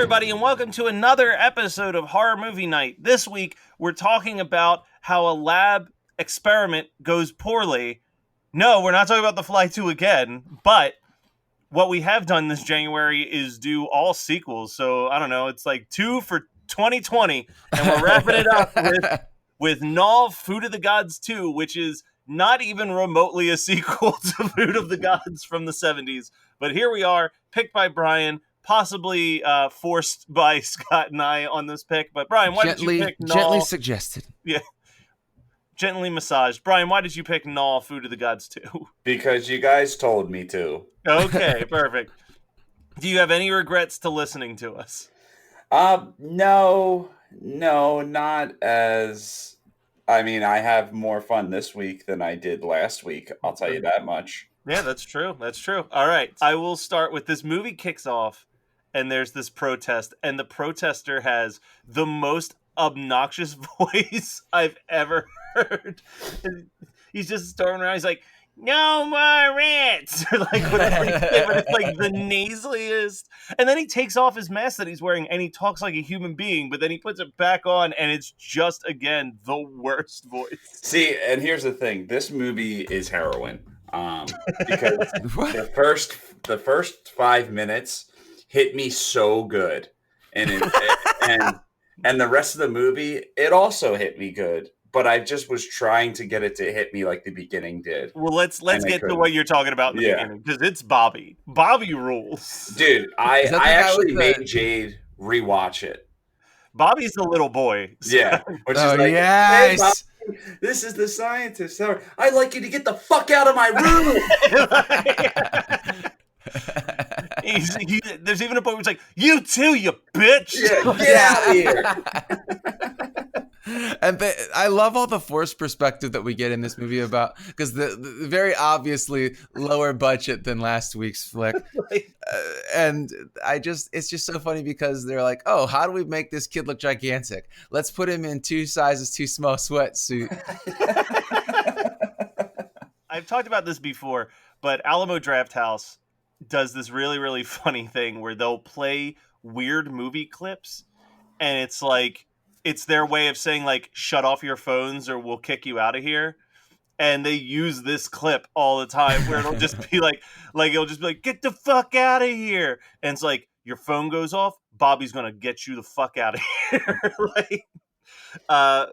everybody, and welcome to another episode of Horror Movie Night. This week, we're talking about how a lab experiment goes poorly. No, we're not talking about The Fly 2 again, but what we have done this January is do all sequels. So, I don't know, it's like 2 for 2020, and we're wrapping it up with Gnaw, Food of the Gods 2, which is not even remotely a sequel to Food of the Gods from the 70s. But here we are, picked by Brian, possibly forced by Scott and I on this pick. But Brian, why did you pick Gnaw? Gently suggested. Yeah. Gently massaged. Brian, why did you pick Gnaw, Food of the Gods 2? Because you guys told me to. Okay, perfect. Do you have any regrets to listening to us? No, not as... I mean, I have more fun this week than I did last week. I'll tell you that much. Yeah, that's true. That's true. All right. I will start with this movie kicks off, and there's this protest, and the protester has the most obnoxious voice I've ever heard. He's just storming around. He's like, "No more rats," or like whatever he said, but it's like the nasaliest. And then he takes off his mask that he's wearing, and he talks like a human being, but then he puts it back on, and it's just, again, the worst voice. See, and here's the thing. This movie is heroin. Because the first 5 minutes hit me so good, and and the rest of the movie, it also hit me good. But I just was trying to get it to hit me like the beginning did. Well, let's get to what you're talking about in the beginning, because it's Bobby. Bobby rules. Dude, I actually made Jade rewatch it. Bobby's the little boy. So. Yeah. Which is like, yes. Hey, Bobby, this is the scientist. I'd like you to get the fuck out of my room. There's even a point where it's like, "You too, you bitch." Yeah, get out of here. And I love all the forced perspective that we get in this movie about, because the very obviously lower budget than last week's flick. And it's just so funny because they're like, "Oh, how do we make this kid look gigantic? Let's put him in 2 sizes too small sweatsuit." I've talked about this before, but Alamo Drafthouse does this really, really funny thing where they'll play weird movie clips, and it's like, it's their way of saying, like, shut off your phones or we'll kick you out of here. And they use this clip all the time where it'll just be like it'll just be like, "Get the fuck out of here." And it's like, your phone goes off, Bobby's going to get you the fuck out of here.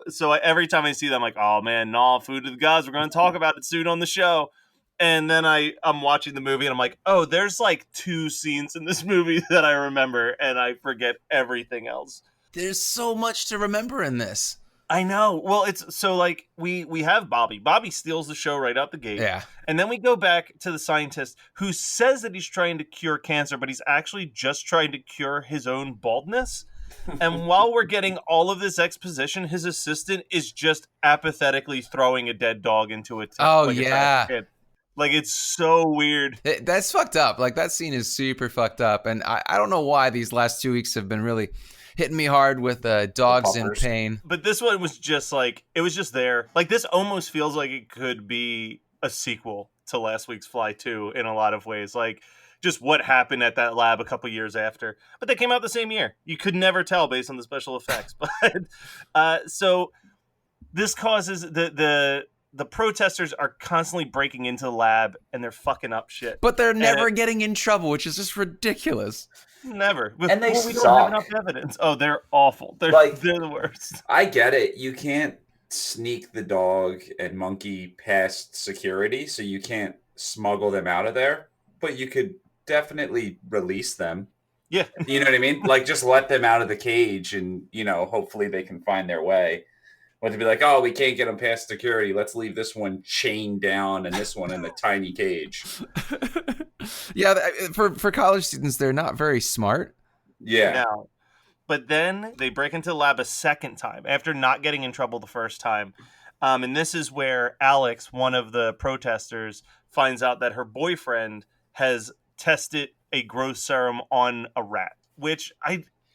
So every time I see them, I'm like, "Oh man, Gnaw, Food of the Gods, we're going to talk about it soon on the show." And then I'm watching the movie and I'm like, "Oh, there's like 2 scenes in this movie that I remember, and I forget everything else." There's so much to remember in this. I know. Well, it's so like we have Bobby. Bobby steals the show right out the gate. Yeah. And then we go back to the scientist who says that he's trying to cure cancer, but he's actually just trying to cure his own baldness. And while we're getting all of this exposition, his assistant is just apathetically throwing a dead dog into a tank. Oh, yeah. Like, it's so weird. That's fucked up. Like, that scene is super fucked up. And I don't know why these last 2 weeks have been really hitting me hard with dogs in pain. But this one was just like, it was just there. Like, this almost feels like it could be a sequel to last week's Fly 2 in a lot of ways. Like, just what happened at that lab a couple years after. But they came out the same year. You could never tell based on the special effects. But so this causes the protesters are constantly breaking into the lab and they're fucking up shit. But they're never getting in trouble, which is just ridiculous. Never. And we don't have enough evidence. Oh, they're awful. They're the worst. I get it. You can't sneak the dog and monkey past security, so you can't smuggle them out of there. But you could definitely release them. Yeah. You know what I mean? Like, just let them out of the cage and, hopefully they can find their way. But to be like, "Oh, we can't get them past security. Let's leave this one chained down and this one in the tiny cage." Yeah, for college students, they're not very smart. Yeah. No. But then they break into the lab a second time after not getting in trouble the first time. And this is where Alex, one of the protesters, finds out that her boyfriend has tested a growth serum on a rat, which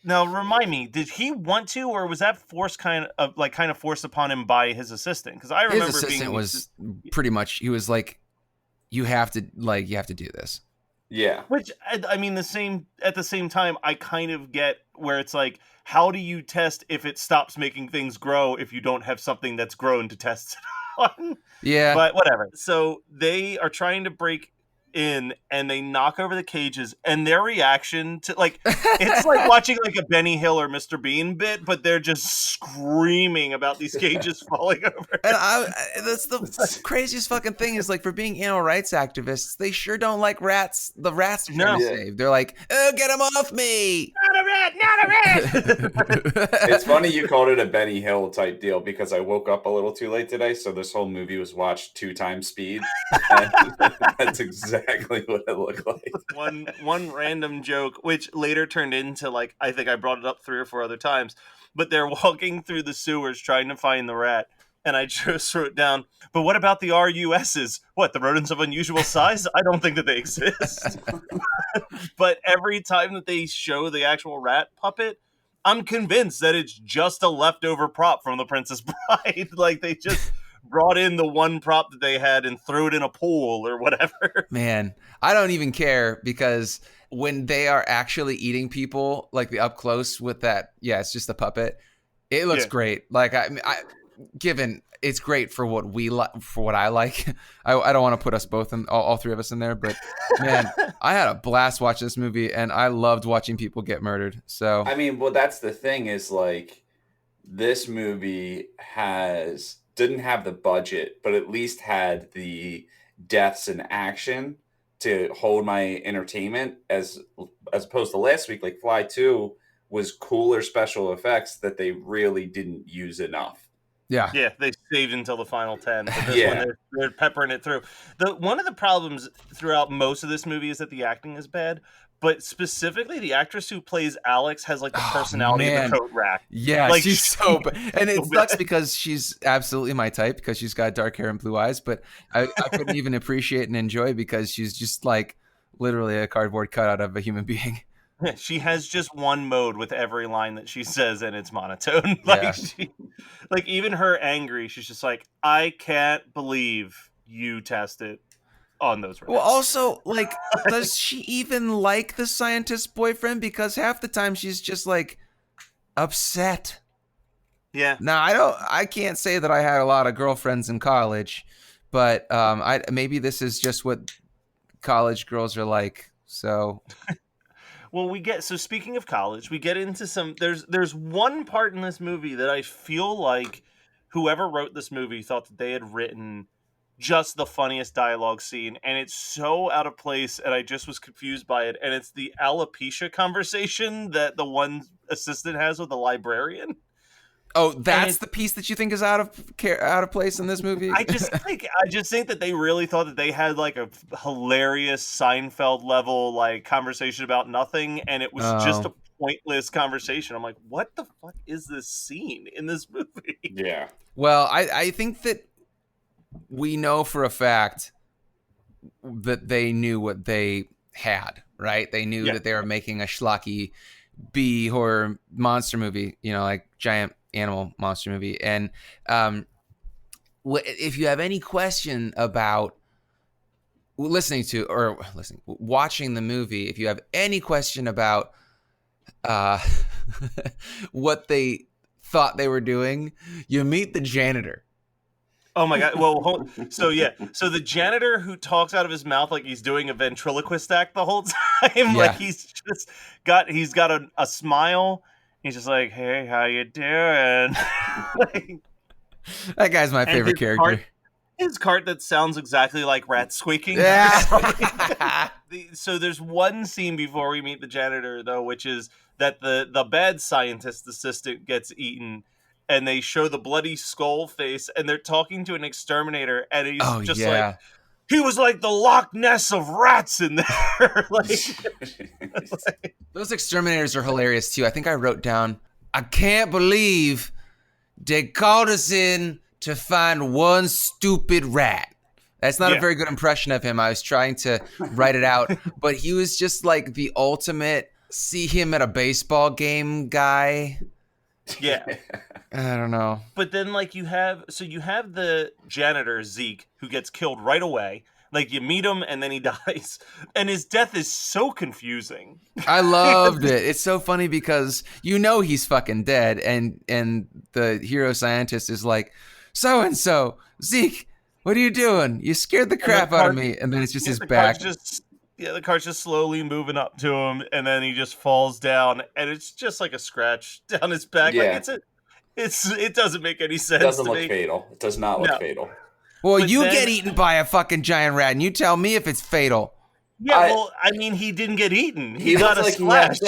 now remind me, did he want to, or was that kind of forced upon him by his assistant? Because I remember his assistant was pretty much, he was like, you have to do this. Yeah. Which, I mean, at the same time, I kind of get where it's like, how do you test if it stops making things grow if you don't have something that's grown to test it on? Yeah. But whatever. So they are trying to break in and they knock over the cages, and their reaction to like it's like watching like a Benny Hill or Mr. Bean bit, but they're just screaming about these cages falling over. And that's the craziest fucking thing is like for being animal rights activists, they sure don't like rats. The rats are trying to save. They're like, oh, get them off me! Not a rat! Not a rat! It's funny you called it a Benny Hill type deal because I woke up a little too late today, so this whole movie was watched 2 times speed. And that's exactly what it looked like. One random joke, which later turned into like I think I brought it up 3 or 4 other times. But they're walking through the sewers trying to find the rat. And I just wrote down, but what about the RUSs? What, the rodents of unusual size? I don't think that they exist. But every time that they show the actual rat puppet, I'm convinced that it's just a leftover prop from The Princess Bride. Like, they just brought in the one prop that they had and threw it in a pool or whatever. Man, I don't even care because when they are actually eating people, like the up close with that, it's just a puppet. It looks great. Like given it's great for what we like, for what I like. I don't want to put us both in all 3 of us in there, but man, I had a blast watching this movie, and I loved watching people get murdered. So I mean, well, that's the thing is like this movie didn't have the budget, but at least had the deaths and action to hold my entertainment as opposed to last week. Like Fly 2 was cooler special effects that they really didn't use enough. Yeah, they saved until the final 10. But this one, they're peppering it through. One of the problems throughout most of this movie is that the acting is bad, but specifically the actress who plays Alex has like the personality of the coat rack. Yeah, like, she's so bad. And it sucks because she's absolutely my type because she's got dark hair and blue eyes, but I couldn't even appreciate and enjoy because she's just like literally a cardboard cutout of a human being. She has just one mode with every line that she says, and it's monotone. Like even her angry, she's just like, I can't believe you tested on those rats. Well, also, like, does she even like the scientist boyfriend? Because half the time she's just like upset. Yeah. Now, I can't say that I had a lot of girlfriends in college, but maybe this is just what college girls are like. So. Well, so speaking of college, we get into some, there's one part in this movie that I feel like whoever wrote this movie thought that they had written just the funniest dialogue scene, and it's so out of place, and I just was confused by it, and it's the alopecia conversation that the one assistant has with the librarian. Oh, that's the piece that you think is out of place in this movie? I just think that they really thought that they had like a hilarious Seinfeld level like conversation about nothing, and it was just a pointless conversation. I'm like, what the fuck is this scene in this movie? Yeah. Well, I think that we know for a fact that they knew what they had, right? They knew that they were making a schlocky B horror monster movie, like giant animal monster movie. And if you have any question about watching the movie, if you have any question about what they thought they were doing, you meet the janitor. Oh my god! Well, so the janitor who talks out of his mouth like he's doing a ventriloquist act the whole time, like he's got a smile. He's just like, "Hey, how you doing?" That guy's my favorite character. His cart that sounds exactly like rats squeaking. Yeah. So there's one scene before we meet the janitor, though, which is that the bad scientist assistant gets eaten, and they show the bloody skull face, and they're talking to an exterminator, and he's like, he was like the Loch Ness of rats in there. Those exterminators are hilarious too. I think I wrote down, I can't believe they called us in to find one stupid rat. That's not a very good impression of him. I was trying to write it out, but he was just like the ultimate see him at a baseball game guy. Yeah. I don't know. But then like you have the janitor, Zeke, who gets killed right away. Like you meet him and then he dies, and his death is so confusing. I loved it. It's so funny because he's fucking dead, and the hero scientist is like, so and so, Zeke, what are you doing? You scared the crap out of me, and then it's just his back. The car's just slowly moving up to him, and then he just falls down, and it's just like a scratch down his back. Yeah. Like it doesn't make any sense. It doesn't look fatal. It does not look fatal. Well, but you get eaten by a fucking giant rat, and you tell me if it's fatal. Yeah, I mean, he didn't get eaten. He got a splash.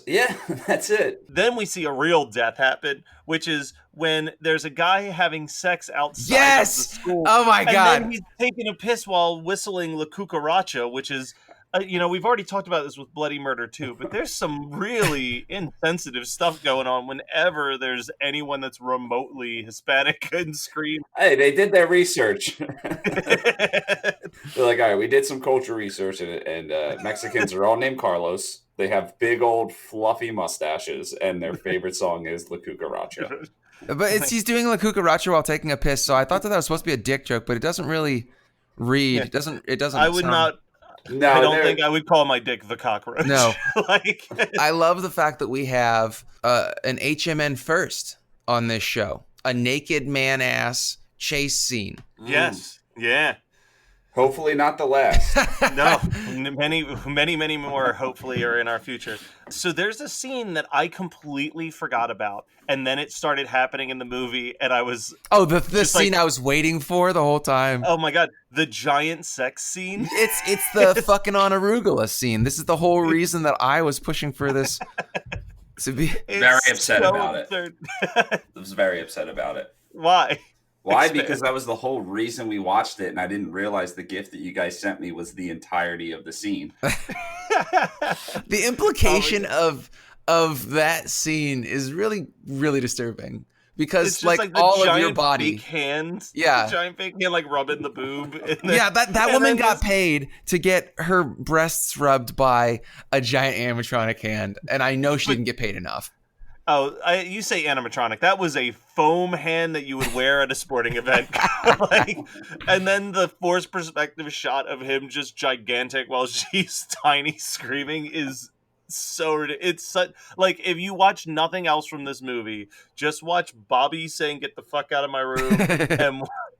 Yeah, that's it. Then we see a real death happen, which is when there's a guy having sex outside of the school. Oh my God. And then he's taking a piss while whistling La Cucaracha, which is, we've already talked about this with Bloody Murder too, but there's some really insensitive stuff going on whenever there's anyone that's remotely Hispanic in screen. Hey, they did their research. They're like, all right, we did some culture research, and Mexicans are all named Carlos. They have big old fluffy mustaches, and their favorite song is La Cucaracha. But he's doing La Cucaracha while taking a piss, so I thought that was supposed to be a dick joke, but it doesn't really read. Yeah. It doesn't. I would not. No, I don't think I would call my dick the cockroach. No. I love the fact that we have an HMN first on this show. A naked man ass chase scene. Yes. Yeah. Hopefully not the last. No. Many more hopefully are in our future. So there's a scene that I completely forgot about, and then it started happening in the movie, and I was... Oh, the scene I was waiting for the whole time. Oh my God. The giant sex scene. It's the fucking on arugula scene. This is the whole reason that I was pushing for this to be... Very upset about absurd. it. I was very upset about it. Why? Why? Because that was the whole reason we watched it, and I didn't realize the gift that you guys sent me was the entirety of the scene. The implication of that scene is really, really disturbing. Because like all of your body, big hand, yeah, giant big hand, like rubbing the boob. Yeah, that woman got paid to get her breasts rubbed by a giant animatronic hand, and I know she didn't get paid enough. Oh, you say animatronic. That was a foam hand that you would wear at a sporting event. And then the forced perspective shot of him just gigantic while she's tiny screaming is so ridiculous. It's such, like, if you watch nothing else from this movie, just watch Bobby saying "get the fuck out of my room"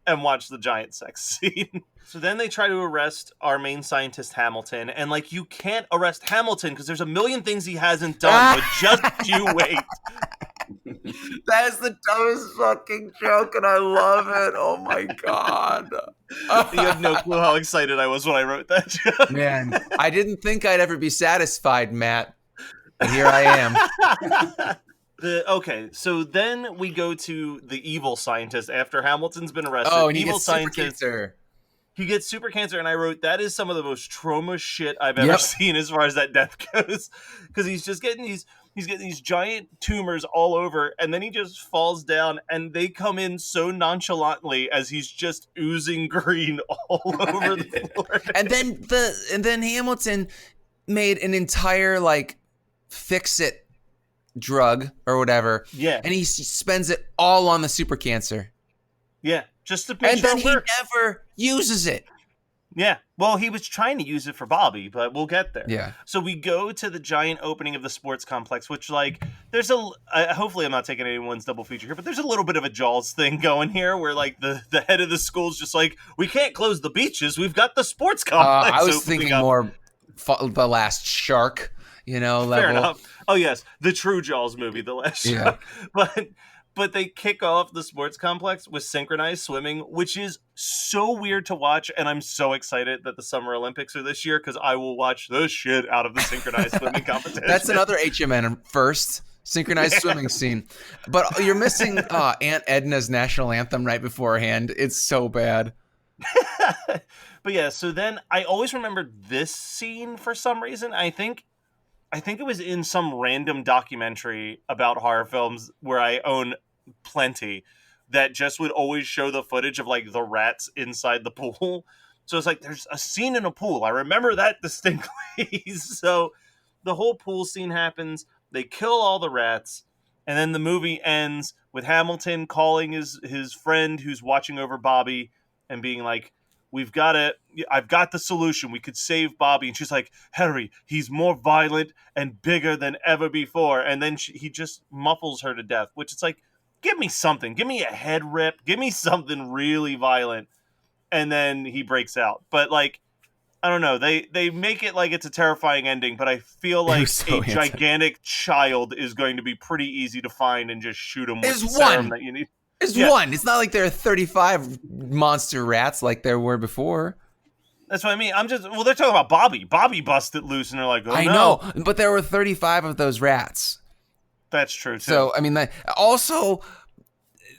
and watch the giant sex scene. So then they try to arrest our main scientist, Hamilton, and like, you can't arrest Hamilton because there's a million things he hasn't done, but just you wait. That is the dumbest fucking joke, and I love it. Oh my God. You have no clue how excited I was when I wrote that joke. Man, I didn't think I'd ever be satisfied, Matt. But here I am. Okay, so then we go to the evil scientist after Hamilton's been arrested. Oh, and evil scientist. He gets super cancer, and I wrote, that is some of the most trauma shit I've ever seen as far as that death goes. Because he's just getting these giant tumors all over, and then he just falls down, and they come in so nonchalantly as he's just oozing green all over the floor. And then Hamilton made an entire like fix-it drug or whatever. Yeah. And he spends it all on the super cancer. Yeah. Just to make sure and then he never uses it. Yeah. Well, he was trying to use it for Bobby, but we'll get there. Yeah. So we go to the giant opening of the sports complex, which, like, there's hopefully I'm not taking anyone's double feature here, but there's a little bit of a Jaws thing going here where, like, the head of the school's just like, we can't close the beaches. We've got the sports complex. I was thinking more The Last Shark, level. Fair enough. Oh, yes. The true Jaws movie, The Last Shark. But they kick off the sports complex with synchronized swimming, which is so weird to watch, and I'm so excited that the Summer Olympics are this year because I will watch the shit out of the synchronized swimming competition. That's another HMN first synchronized swimming scene. But you're missing Aunt Edna's national anthem right beforehand. It's so bad. But yeah, so then I always remembered this scene for some reason. I think it was in some random documentary about horror films where I own plenty that just would always show the footage of like the rats inside the pool. So it's like, there's a scene in a pool. I remember that distinctly. So the whole pool scene happens. They kill all the rats. And then the movie ends with Hamilton calling his friend who's watching over Bobby and being like, I've got the solution. We could save Bobby. And she's like, Harry, he's more violent and bigger than ever before. And then he just muffles her to death, which it's like, give me something. Give me a head rip. Give me something really violent. And then he breaks out. But like, I don't know. They make it like it's a terrifying ending, but I feel like gigantic child is going to be pretty easy to find and just shoot him with the serum that you need. It's one. It's not like there are 35 monster rats like there were before. That's what I mean. They're talking about Bobby. Bobby busted loose, and they're like, oh, I know, but there were 35 of those rats. That's true, too. So, I mean, also,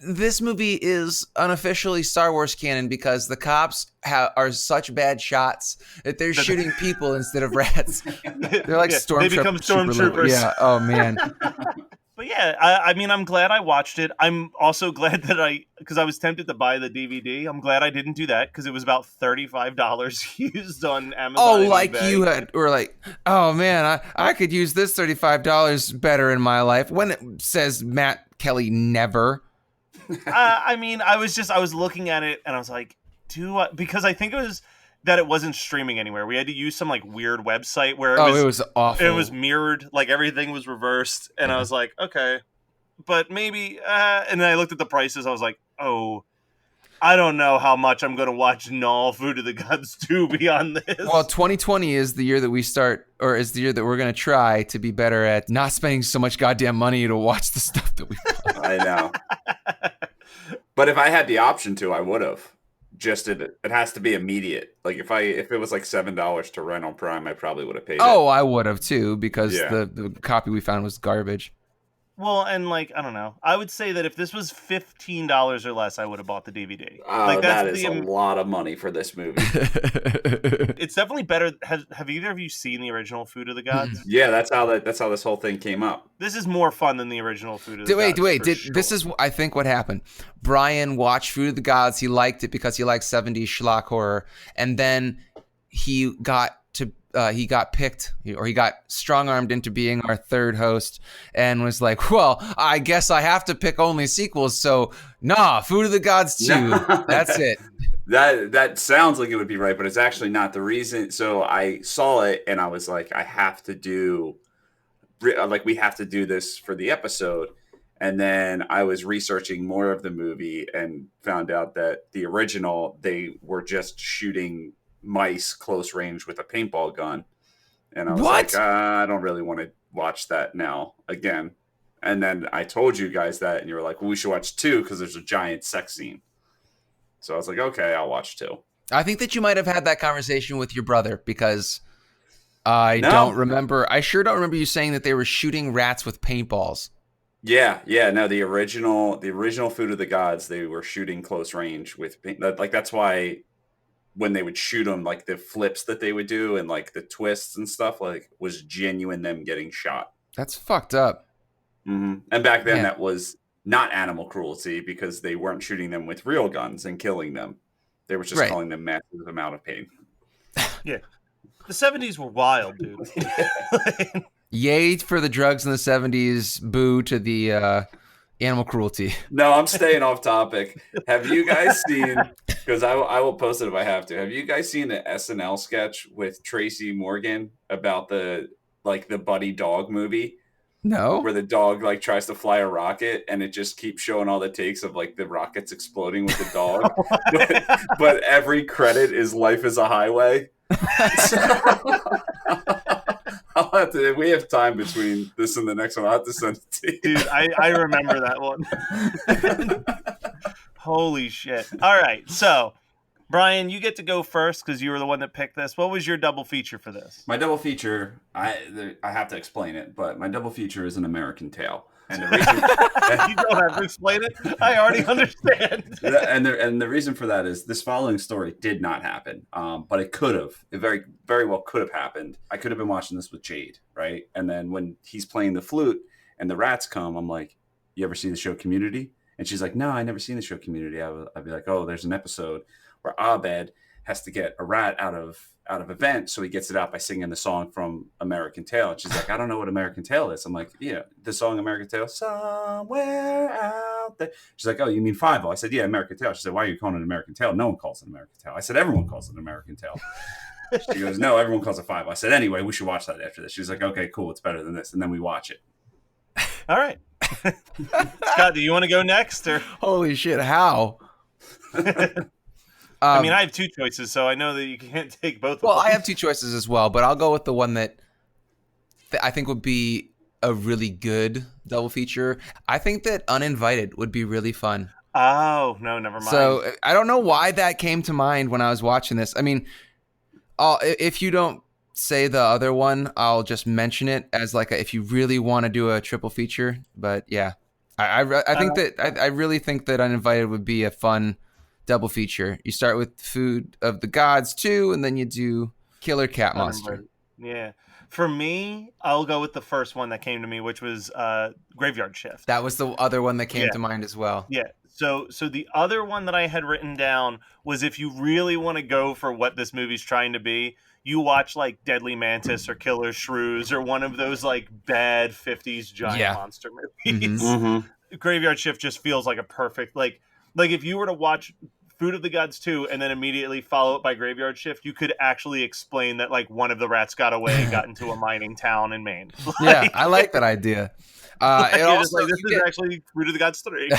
this movie is unofficially Star Wars canon because the cops are such bad shots that they're shooting people instead of rats. They're like stormtroopers. They become stormtroopers. Yeah. Oh, man. But yeah, I mean, I'm glad I watched it. I'm also glad that because I was tempted to buy the DVD. I'm glad I didn't do that because it was about $35 used on Amazon. Oh, like eBay. Or like, oh man, I could use this $35 better in my life. When it says Matt Kelly never. I mean, I was looking at it and I was like, because I think it was that it wasn't streaming anywhere. We had to use some like weird website where it was awful. It was mirrored, like everything was reversed, and I was like, okay, but maybe. And then I looked at the prices. I was like, oh, I don't know how much I'm going to watch Gnaw, Food of the Gods 2 beyond this. Well, 2020 is the year that we start, or is the year that we're going to try to be better at not spending so much goddamn money to watch the stuff that we. I know. But if I had the option to, I would have. Just it has to be immediate. Like if it was like $7 to rent on Prime, I probably would have paid it. Oh, I would have too, because the copy we found was garbage. Well, and like, I don't know. I would say that if this was $15 or less, I would have bought the DVD. That is a lot of money for this movie. It's definitely better. Have either of you seen the original Food of the Gods? Yeah, that's how this whole thing came up. This is more fun than the original Food of the Gods. Wait. This is, I think, what happened. Brian watched Food of the Gods. He liked it because he liked 70s schlock horror. And then he got picked, or he got strong-armed into being our third host and was like, well, I guess I have to pick only sequels, so Food of the Gods 2. That's it. That sounds like it would be right, but it's actually not the reason. So I saw it and I was like, we have to do this for the episode. And then I was researching more of the movie and found out that the original, they were just shooting mice close range with a paintball gun, and I was like, I don't really want to watch that now again. And then I told you guys that, and you were like, well, we should watch 2 because there's a giant sex scene. So I was like, okay, I'll watch 2. I think that you might have had that conversation with your brother because I don't remember. I sure don't remember you saying that they were shooting rats with paintballs. Yeah. No, the original Food of the Gods, they were shooting close range with like that's why. When they would shoot them, like the flips that they would do and like the twists and stuff, like was genuine them getting shot. That's fucked up. Mm-hmm. And back then that was not animal cruelty because they weren't shooting them with real guns and killing them. They were just calling them massive amount of pain. Yeah. The 70s were wild, dude. Yay for the drugs in the 70s. Boo to the animal cruelty. No, I'm staying off topic. Have you guys seen, because I will post it if I have to, have you guys seen the SNL sketch with Tracy Morgan about the buddy dog movie? No. Where the dog like tries to fly a rocket and it just keeps showing all the takes of like the rockets exploding with the dog. but every credit is Life is a Highway. I'll have to, if we have time between this and the next one, I'll have to send it to you. Dude, I remember that one. Holy shit. All right, so Brian, you get to go first because you were the one that picked this. What was your double feature for this? My double feature, I have to explain it, but my double feature is An American Tail. And the reason you don't have to explain it. I already understand. And the reason for that is this following story did not happen, but it could have. It very, very well could have happened. I could have been watching this with Jade, right? And then when he's playing the flute and the rats come, I'm like, "You ever see the show Community?" And she's like, "No, I never seen the show Community." I'd be like, "Oh, there's an episode where Abed has to get a rat out of a vent, so he gets it out by singing the song from American Tail. And she's like, I don't know what American Tail is. I'm like, yeah, the song American Tail, somewhere out there. She's like, oh, you mean Five-O? I said, yeah, American Tail. She said, why are you calling it American Tail? No one calls it American Tail. I said, everyone calls it American Tail. She goes, no, everyone calls it Five-O. I said, anyway, we should watch that after this. She's like, okay, cool, it's better than this. And then we watch it. All right. Scott, do you want to go next? Or Holy shit, how? I mean, I have two choices, so I know that you can't take both of them. Well, I have two choices as well, but I'll go with the one that I think would be a really good double feature. I think that Uninvited would be really fun. Oh, no, never mind. So I don't know why that came to mind when I was watching this. I mean, if you don't say the other one, I'll just mention it as like if you really want to do a triple feature. But yeah, I think that I really think that Uninvited would be a fun double feature. You start with Food of the Gods 2, and then you do Killer Cat Monster. Yeah. For me, I'll go with the first one that came to me, which was Graveyard Shift. That was the other one that came to mind as well. Yeah. So the other one that I had written down was if you really want to go for what this movie's trying to be, you watch like Deadly Mantis or Killer Shrews or one of those like bad 50s giant monster movies. Mm-hmm. Graveyard Shift just feels like a perfect like if you were to watch Food of the Gods 2 and then immediately follow it by Graveyard Shift, you could actually explain that like one of the rats got away and got into a mining town in Maine. Yeah, I like that idea. It also, like, this is actually Food of the Gods 3.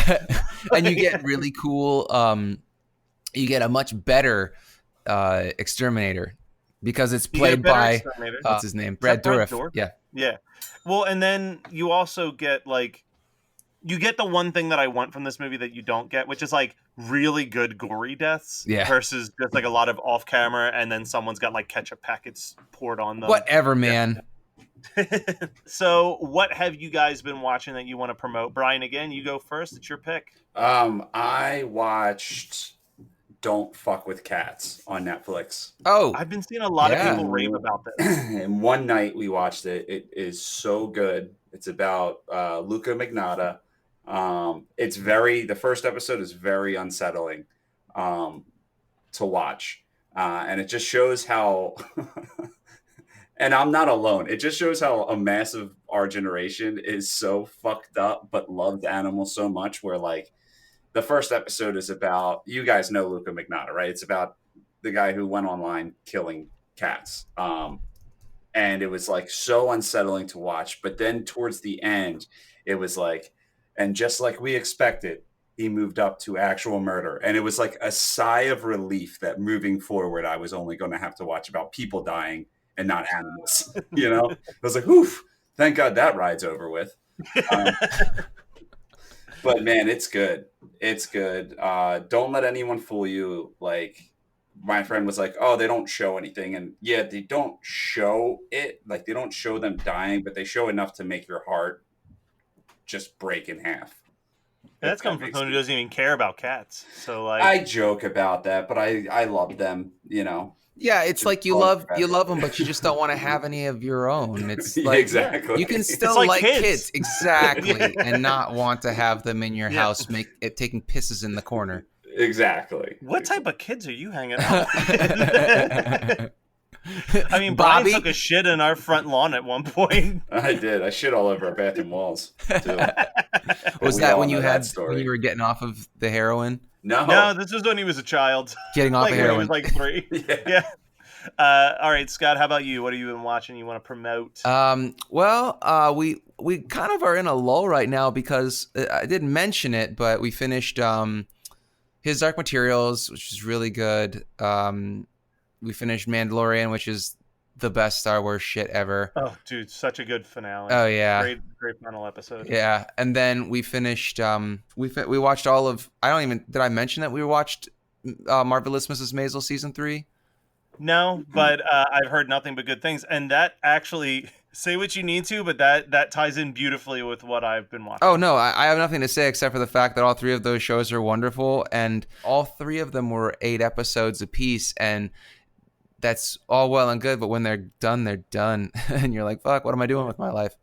And you get really cool, you get a much better exterminator because it's played by, what's his name? Brad Dourif. Yeah. Yeah. Well, and then you also get like, you get the one thing that I want from this movie that you don't get, which is like really good gory deaths versus just like a lot of off camera and then someone's got like ketchup packets poured on them. Whatever, man. So what have you guys been watching that you want to promote? Brian, again, you go first. It's your pick. I watched Don't Fuck with Cats on Netflix. Oh, I've been seeing a lot of people rave about this. And one night we watched it. It is so good. It's about Luca Magnotta. The first episode is very unsettling to watch. And it just shows how, and I'm not alone. It just shows how a mass of our generation is so fucked up, but loved animals so much where like the first episode is about, you guys know Luca Magnotta, right? It's about the guy who went online killing cats. And it was like so unsettling to watch. But then towards the end, it was like, and just like we expected, he moved up to actual murder. And it was like a sigh of relief that moving forward, I was only going to have to watch about people dying and not animals. You know, I was like, oof, thank God that ride's over with. But man, it's good. It's good. Don't let anyone fool you. Like my friend was like, oh, they don't show anything. And yeah, they don't show it. Like they don't show them dying, but they show enough to make your heart just break in half. That's coming from someone who doesn't even care about cats. So like, I joke about that, but I love them, you know. Yeah, it's just like you love them, but you just don't want to have any of your own. It's like exactly. You can still like kids. Exactly, and not want to have them in your house, taking pisses in the corner. Exactly. What type of kids are you hanging out with? I mean, Brian took a shit in our front lawn at one point. I did. I shit all over our bathroom walls, too. Was that when you were getting off of the heroin? No, this was when he was a child. Getting off of heroin. He was like 3. Yeah. All right, Scott, how about you? What have you been watching you want to promote? We kind of are in a lull right now because I didn't mention it, but we finished His Dark Materials, which is really good. We finished Mandalorian, which is the best Star Wars shit ever. Oh, dude, such a good finale. Oh yeah, great final episode. Yeah, and then we finished. We watched all of. Did I mention that we watched Marvelous Mrs. Maisel season 3? No, but I've heard nothing but good things, and that actually, say what you need to, but that ties in beautifully with what I've been watching. Oh no, I have nothing to say except for the fact that all 3 of those shows are wonderful, and all 3 of them were 8 episodes apiece, and that's all well and good, but when they're done, and you're like, fuck, what am I doing with my life?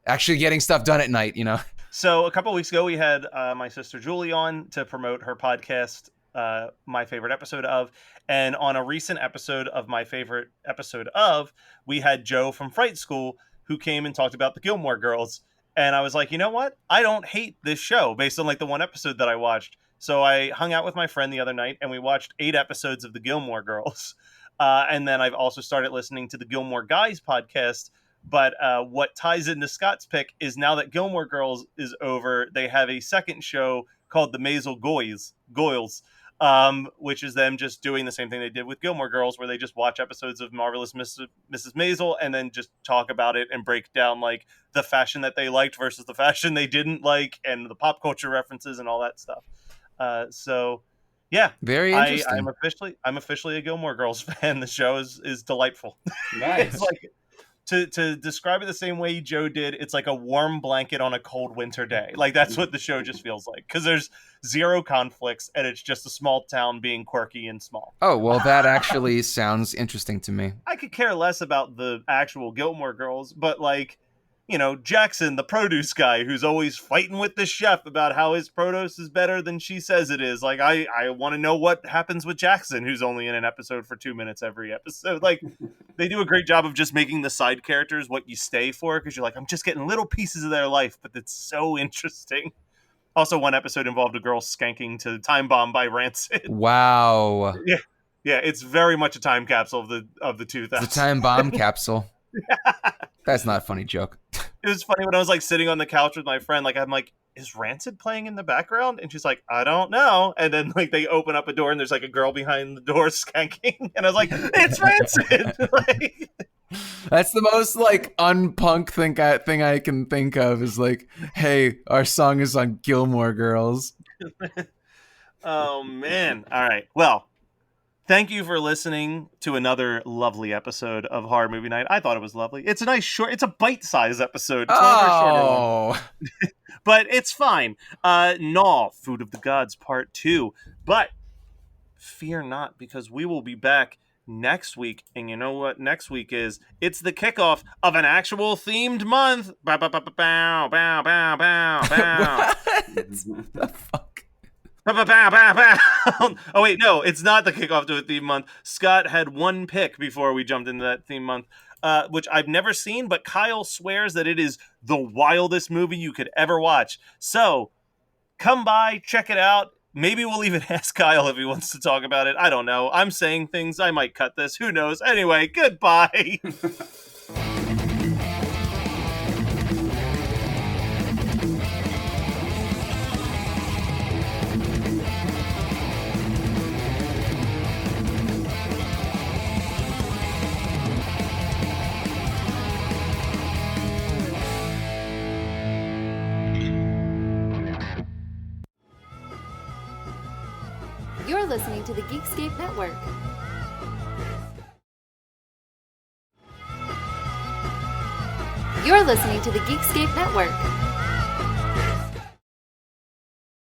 Actually getting stuff done at night, you know? So a couple of weeks ago, we had my sister Julie on to promote her podcast, my favorite episode of. And on a recent episode of my favorite episode of, we had Joe from Fright School who came and talked about the Gilmore Girls. And I was like, you know what? I don't hate this show based on like the one episode that I watched. So I hung out with my friend the other night and we watched 8 episodes of the Gilmore Girls. And then I've also started listening to the Gilmore Guys podcast. But what ties into Scott's pick is now that Gilmore Girls is over, they have a second show called the Maisel Goyles, which is them just doing the same thing they did with Gilmore Girls, where they just watch episodes of Marvelous Mrs. Maisel and then just talk about it and break down like the fashion that they liked versus the fashion they didn't like and the pop culture references and all that stuff. So yeah, very interesting. I'm officially a Gilmore Girls fan. The show is delightful. Nice. It's like, to describe it the same way Joe did, it's like a warm blanket on a cold winter day. Like that's what the show just feels like, because there's zero conflicts and it's just a small town being quirky and small. Oh, well, that actually sounds interesting to me. I could care less about the actual Gilmore Girls, but like, you know, Jackson, the produce guy who's always fighting with the chef about how his produce is better than she says it is. Like, I want to know what happens with Jackson, who's only in an episode for 2 minutes every episode. Like, they do a great job of just making the side characters what you stay for, because you're like, I'm just getting little pieces of their life, but it's so interesting. Also, one episode involved a girl skanking to Time Bomb by Rancid. Wow. Yeah, it's very much a time capsule of the 2000s. The Time Bomb capsule. That's not a funny joke. It was funny when I was like sitting on the couch with my friend, like I'm like, is Rancid playing in the background? And she's like, I don't know. And then like they open up a door and there's like a girl behind the door skanking, and I was like, it's Rancid. Like, that's the most like unpunk thing I can think of is like, hey, our song is on Gilmore Girls. Oh man. All right. Well, thank you for listening to another lovely episode of Horror Movie Night. I thought it was lovely. It's a nice short, it's a bite-sized episode. It's one of our shorter ones. But it's fine. Gnaw, Food of the Gods Part 2. But fear not, because we will be back next week. And you know what next week is? It's the kickoff of an actual themed month. Bow, bow, bow, bow, bow, bow, bow, bow. What the fuck? Oh wait, no, it's not the kickoff to a theme month. Scott had one pick before we jumped into that theme month, which I've never seen, but Kyle swears that it is the wildest movie you could ever watch. So come by, check it out. Maybe we'll even ask Kyle if he wants to talk about it. I don't know. I'm saying things. I might cut this. Who knows? Anyway, goodbye. You're listening to the Geekscape Network. You're listening to the Geekscape Network.